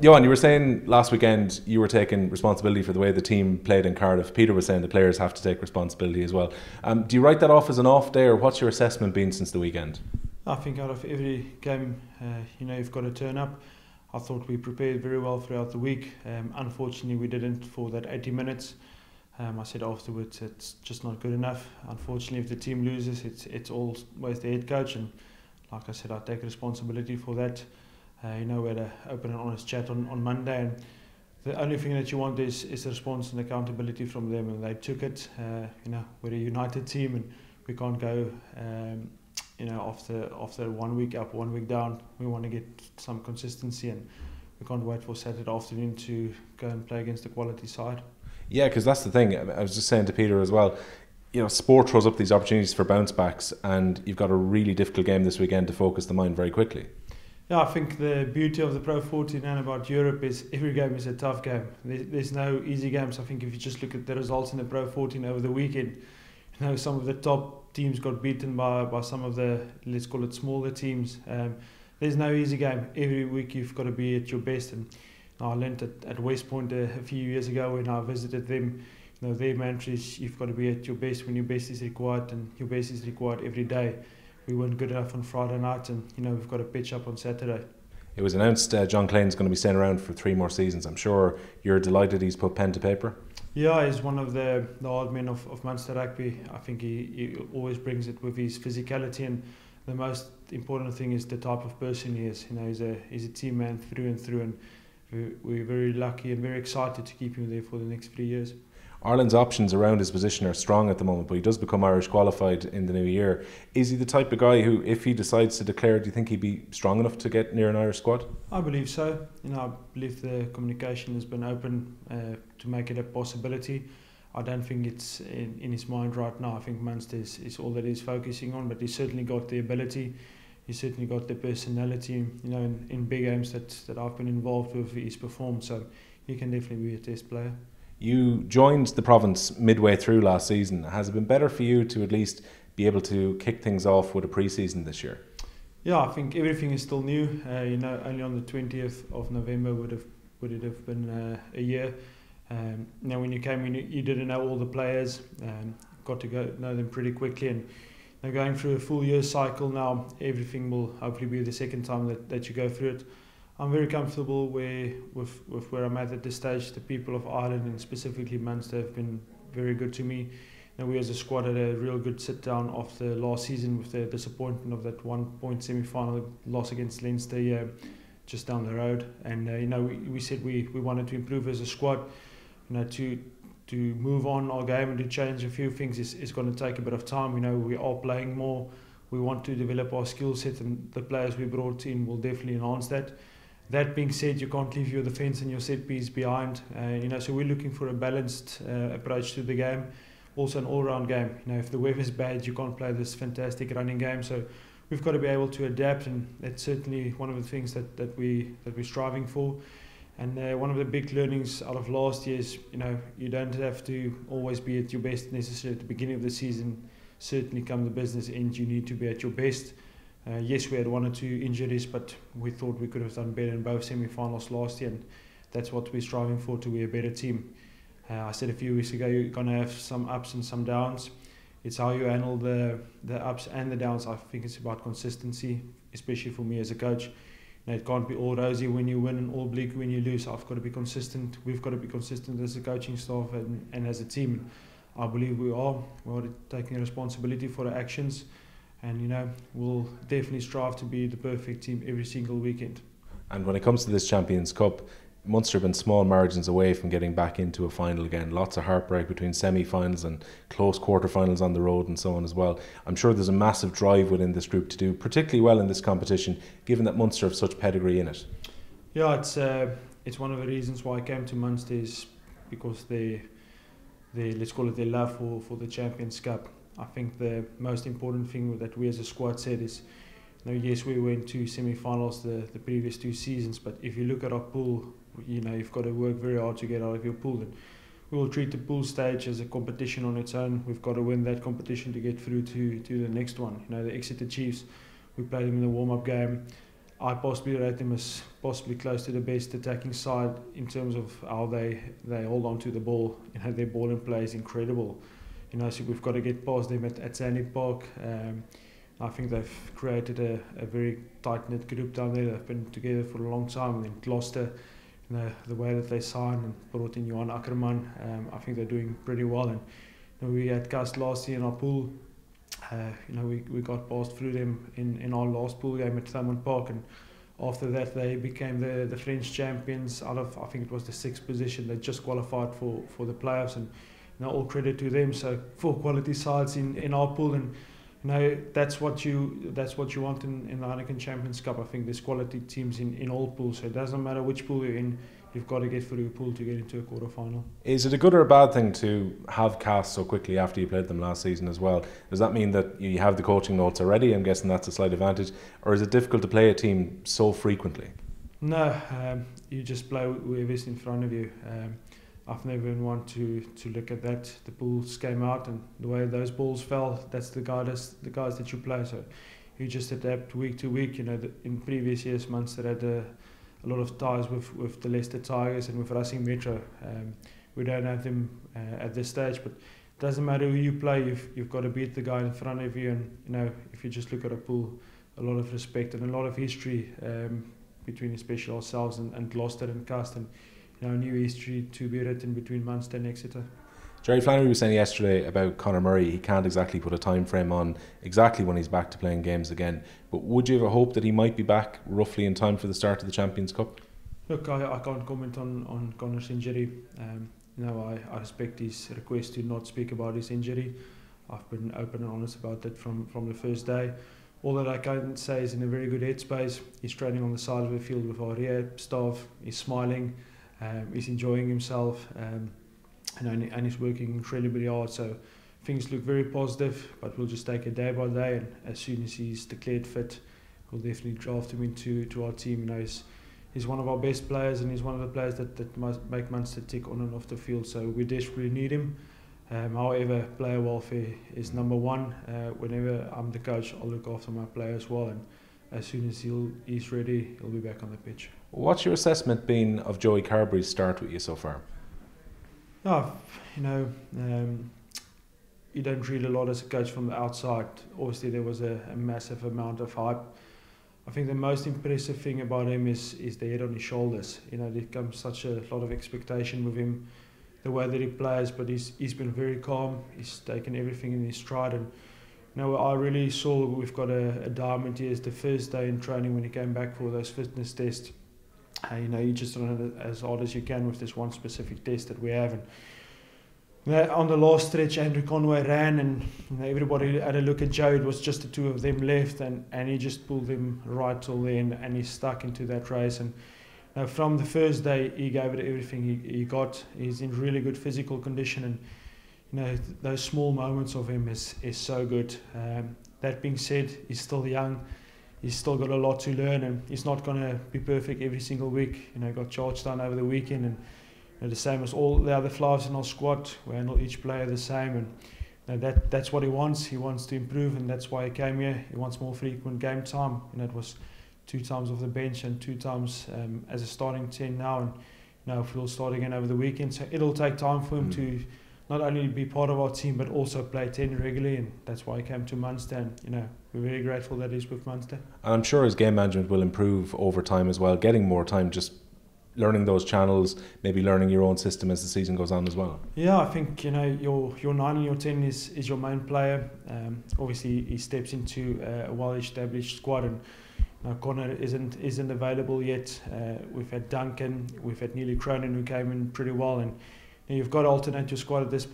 Johann, you were saying last weekend you were taking responsibility for the way the team played in Cardiff. Peter was saying the players have to take responsibility as well. Do you write that off as an off day, or what's your assessment been since the weekend? I think out of every game, you've got to turn up. I thought we prepared very well throughout the week. Unfortunately, we didn't for that 80 minutes. I said afterwards it's just not good enough. Unfortunately, if the team loses, it's always the head coach, and like I said, I take responsibility for that. We had an open and honest chat on Monday, and the only thing that you want is the response and accountability from them, and they took it. We're a united team, and we can't go after 1 week up, 1 week down. We want to get some consistency, and we can't wait for Saturday afternoon to go and play against the quality side. Yeah, because that's the thing. I was just saying to Peter as well, sport throws up these opportunities for bounce backs, and you've got a really difficult game this weekend to focus the mind very quickly. Yeah, I think the beauty of the Pro 14 and about Europe is every game is a tough game. There's no easy games. I think if you just look at the results in the Pro 14 over the weekend, some of the top teams got beaten by some of the, let's call it, smaller teams. There's no easy game. Every week you've got to be at your best. And I learned at West Point a few years ago when I visited them. Their mantra is you've got to be at your best when your best is required, and your best is required every day. We weren't good enough on Friday night, and we've got to pitch up on Saturday. It was announced Jean Kleyn's going to be staying around for 3 more seasons. I'm sure you're delighted he's put pen to paper. Yeah, he's one of the hard men of Munster Rugby. I think he always brings it with his physicality, and the most important thing is the type of person he is. He's a team man through and through, and we're very lucky and very excited to keep him there for the next 3 years. Ireland's options around his position are strong at the moment, but he does become Irish qualified in the new year. Is he the type of guy who, if he decides to declare, do you think he'd be strong enough to get near an Irish squad? I believe so. I believe the communication has been open to make it a possibility. I don't think it's in his mind right now. I think Munster is all that he's focusing on, but he's certainly got the ability. He's certainly got the personality. In big games that I've been involved with, he's performed, so he can definitely be a test player. You joined the province midway through last season. Has it been better for you to at least be able to kick things off with a pre-season this year? Yeah, I think everything is still new. Only on the 20th of November would it have been a year. When you came in, you didn't know all the players. Got to know them pretty quickly, and going through a full year cycle now, everything will hopefully be the second time that you go through it. I'm very comfortable with where I'm at this stage. The people of Ireland, and specifically Munster, have been very good to me. We as a squad had a real good sit down after last season with the disappointment of that 1 point semi-final loss against Leinster just down the road. And we said we wanted to improve as a squad. To move on our game and to change a few things is going to take a bit of time. We are playing more. We want to develop our skill set, and the players we brought in will definitely enhance that. That being said, you can't leave your defence and your set piece behind. So we're looking for a balanced approach to the game, also an all-round game. If the weather's bad, you can't play this fantastic running game. So we've got to be able to adapt, and that's certainly one of the things that we're striving for. And one of the big learnings out of last year is, you don't have to always be at your best necessarily at the beginning of the season. Certainly come the business end, you need to be at your best. Yes, we had 1 or 2 injuries, but we thought we could have done better in both semi-finals last year, and that's what we're striving for, to be a better team. I said a few weeks ago, you're going to have some ups and some downs. It's how you handle the ups and the downs. I think it's about consistency, especially for me as a coach. It can't be all rosy when you win and all bleak when you lose. I've got to be consistent. We've got to be consistent as a coaching staff and as a team. I believe we are. We're taking responsibility for our actions. And we'll definitely strive to be the perfect team every single weekend. And when it comes to this Champions Cup, Munster have been small margins away from getting back into a final again. Lots of heartbreak between semi-finals and close quarter-finals on the road and so on as well. I'm sure there's a massive drive within this group to do particularly well in this competition, given that Munster have such pedigree in it. Yeah, it's one of the reasons why I came to Munster, is because they let's call it their love for the Champions Cup. I think the most important thing that we as a squad said is, yes, we went to semi-finals the previous 2 seasons, but if you look at our pool, you've got to work very hard to get out of your pool. And we will treat the pool stage as a competition on its own. We've got to win that competition to get through to the next one. The Exeter Chiefs, we played them in the warm-up game. I possibly rate them as possibly close to the best attacking side in terms of how they hold on to the ball. Their ball in play is incredible. So we've got to get past them at Sandy Park. I think they've created a very tight-knit group down there. They've been together for a long time. And then Gloucester, the way that they signed and brought in Johann van Graan, I think they're doing pretty well. And we had Cast last year in our pool. We got passed through them in our last pool game at Thomond Park, and after that they became the French champions out of, I think it was the 6th position. They just qualified for the playoffs, and all credit to them. So 4 quality sides in our pool, and that's what you want in the Heineken Champions Cup. I think there's quality teams in all pools, so it doesn't matter which pool you're in. You've got to get through a pool to get into a quarter-final. Is it a good or a bad thing to have Cast so quickly after you played them last season as well? Does that mean that you have the coaching notes already? I'm guessing that's a slight advantage. Or is it difficult to play a team so frequently? No, you just play whoever's in front of you. I've never been one to look at that. The balls came out, and the way those balls fell, that's the guys that you play. So you just adapt week to week. In previous years, Munster had a lot of ties with the Leicester Tigers and with Racing Metro. We don't have them at this stage, but it doesn't matter who you play. You've got to beat the guy in front of you. And if you just look at a pool, a lot of respect and a lot of history between especially ourselves and Gloucester and Cast, and new history to be written between Munster and Exeter. Jerry Flannery was saying yesterday about Conor Murray. He can't exactly put a time frame on exactly when he's back to playing games again. But would you have a hope that he might be back roughly in time for the start of the Champions Cup? Look, I can't comment on Conor's injury. I respect his request to not speak about his injury. I've been open and honest about that from the first day. All that I can say is in a very good headspace. He's training on the side of the field with our rehab staff. He's smiling. He's enjoying himself. And he's working incredibly hard, so things look very positive, but we'll just take it day by day, and as soon as he's declared fit, we'll definitely draft him into our team. He's one of our best players, and he's one of the players that must make Munster tick on and off the field, so we desperately need him. However, player welfare is number one. Whenever I'm the coach, I'll look after my player as well, and as soon as he's ready, he'll be back on the pitch. What's your assessment been of Joey Carberry's start with you so far? You don't read a lot as a coach from the outside. Obviously, there was a massive amount of hype. I think the most impressive thing about him is the head on his shoulders. There comes such a lot of expectation with him, the way that he plays, but he's been very calm. He's taken everything in his stride, and I really saw we've got a diamond here. It's the first day in training when he came back for those fitness tests. You just run it as hard as you can with this one specific test that we have. And on the last stretch, Andrew Conway ran, and everybody had a look at Joe. It was just the two of them left, and he just pulled them right till the end, and he stuck into that race. And from the first day, he gave it everything he got. He's in really good physical condition, and those small moments of him is so good. That being said, he's still young. He's still got a lot to learn, and he's not going to be perfect every single week. Got charged down over the weekend, and the same as all the other flyers in our squad. We handle each player the same, and that's what he wants. He wants to improve, and that's why he came here. He wants more frequent game time. It was 2 times off the bench and 2 times as a starting 10 now, and if we'll start again over the weekend. So it'll take time for him to not only be part of our team but also play 10 regularly, and that's why he came to Munster, and we're very grateful that he's with Munster. And I'm sure his game management will improve over time as well, getting more time, just learning those channels, maybe learning your own system as the season goes on as well. Yeah, I think your 9 and your 10 is your main player. Obviously he steps into a well-established squad, and Conor isn't available yet. We've had Duncan, we've had Neely Cronin who came in pretty well, and you've got to alternate your squad at this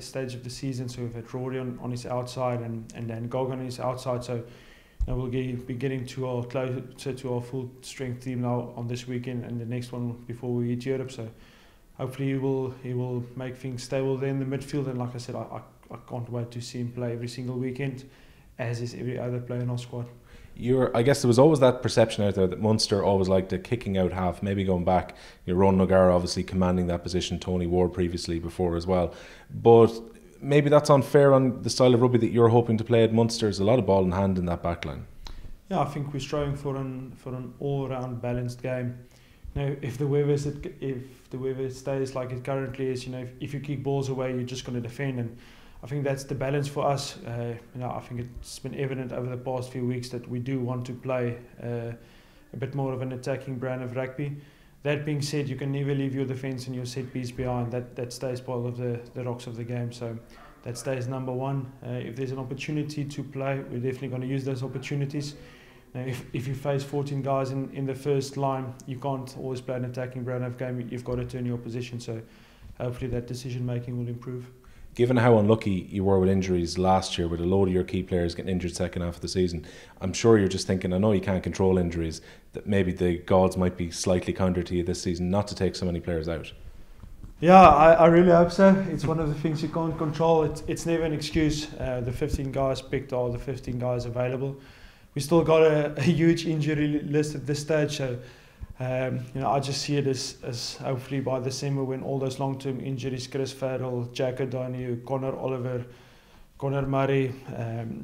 stage of the season. So we've had Rory on his outside and then Gog on his outside. So we'll be getting closer to our full strength team now on this weekend and the next one before we hit Europe. So hopefully he will make things stable there in the midfield. And like I said, I can't wait to see him play every single weekend, as is every other player in our squad. I guess there was always that perception out there that Munster always liked a kicking out half, maybe going back. Ronan O'Gara obviously commanding that position, Tony Ward previously before as well. But maybe that's unfair on the style of rugby that you're hoping to play at Munster. There's a lot of ball in hand in that back line. Yeah, I think we're striving for an all-round balanced game. You know, if the weather stays like it currently is, you know, if you kick balls away, you're just going to defend, and I think that's the balance for us. You know, I think it's been evident over the past few weeks that we do want to play a bit more of an attacking brand of rugby. That being said, you can never leave your defence and your set piece behind. That stays part of the rocks of the game. So that stays number one. If there's an opportunity to play, we're definitely going to use those opportunities. Now, if you face 14 guys in the first line, you can't always play an attacking brand of game. You've got to turn your position. So hopefully that decision making will improve. Given how unlucky you were with injuries last year, with a load of your key players getting injured second half of the season, I'm sure you're just thinking, I know you can't control injuries, that maybe the gods might be slightly kinder to you this season not to take so many players out. Yeah, I really hope so. It's one of the things you can't control. It's never an excuse. The 15 guys picked are the 15 guys available. We still got a huge injury list at this stage, so you know, I just see it as hopefully by December, when all those long-term injuries, Chris Farrell, Jack O'Donoghue, Conor Oliver, Conor Murray,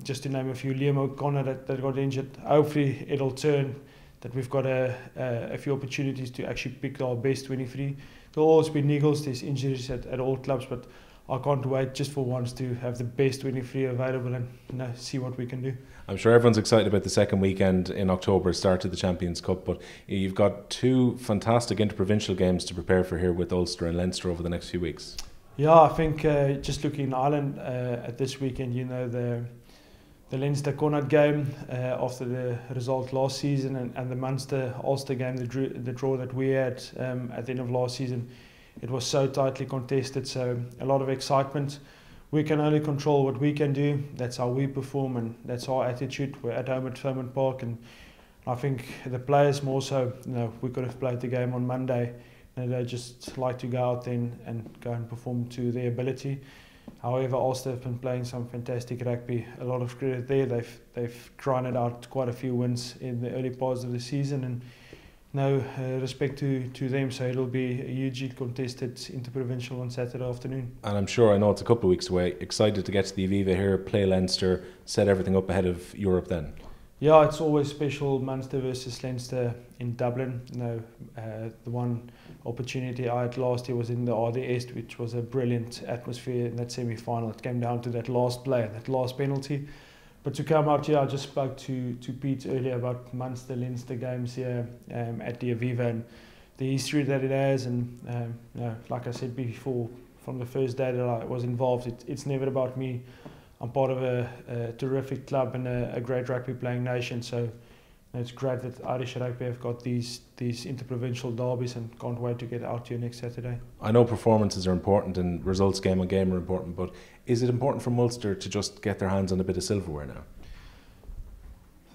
just to name a few, Liam O'Connor that got injured, hopefully it'll turn, that we've got a few opportunities to actually pick our best 23. There'll always be niggles, there's injuries at all clubs, but I can't wait just for once to have the best 23 available and, you know, see what we can do. I'm sure everyone's excited about the second weekend in October, start to the Champions Cup, but you've got two fantastic interprovincial games to prepare for here with Ulster and Leinster over the next few weeks. Yeah, I think just looking in Ireland at this weekend, you know, the Leinster Connacht game after the result last season, and the Munster Ulster game, the draw that we had at the end of last season. It was so tightly contested, so a lot of excitement. We can only control what we can do. That's how we perform, and that's our attitude. We're at home at Fairmont Park, and I think the players more so, you know, we could have played the game on Monday, and they just like to go out there and go and perform to their ability. However, Ulster have been playing some fantastic rugby. A lot of credit there. They've grinded out quite a few wins in the early parts of the season, and no respect to them, so it'll be a hugely contested interprovincial on Saturday afternoon. And I'm sure, I know it's a couple of weeks away, excited to get to the Aviva here, play Leinster, set everything up ahead of Europe then. Yeah, it's always special, Munster versus Leinster in Dublin. You know, the one opportunity I had last year was in the RDS, which was a brilliant atmosphere in that semi-final. It came down to that last play, that last penalty. But to come out here, I just spoke to Pete earlier about Munster-Leinster games here at the Aviva and the history that it has. And you know, like I said before, from the first day that I was involved, it's never about me. I'm part of a terrific club and a great rugby playing nation. So it's great that Irish rugby have got these interprovincial derbies, and can't wait to get out here next Saturday. I know performances are important and results game on game are important, but is it important for Munster to just get their hands on a bit of silverware now?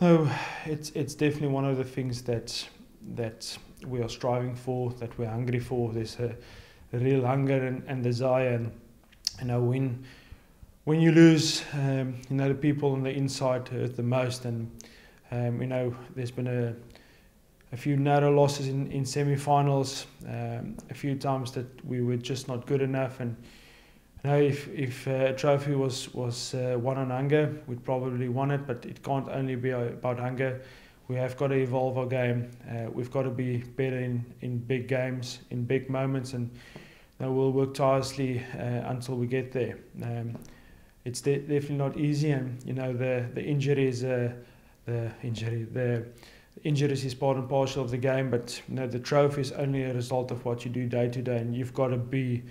No, it's definitely one of the things that we are striving for, that we're hungry for. There's a real hunger and desire, and you know, when you lose, you know, the people on the inside hurt the most, and you know, there's been a few narrow losses in semi-finals, a few times that we were just not good enough, and you know, if a trophy was won on hunger, we'd probably won it, but it can't only be about hunger. We have got to evolve our game. We've got to be better in big games, in big moments, and you know, we'll work tirelessly until we get there. It's definitely not easy, and you know, the injuries is part and parcel of the game, but you know, the trophy is only a result of what you do day to day, and you've got to be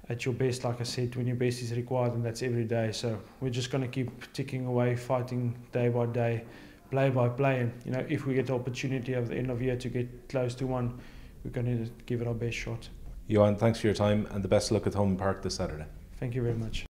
at your best, like I said, when your best is required, and that's every day. So we're just going to keep ticking away, fighting day by day, play by play, and you know, if we get the opportunity at the end of the year to get close to one, we're going to give it our best shot. Johann, thanks for your time, and the best of luck at home park this Saturday. Thank you very much.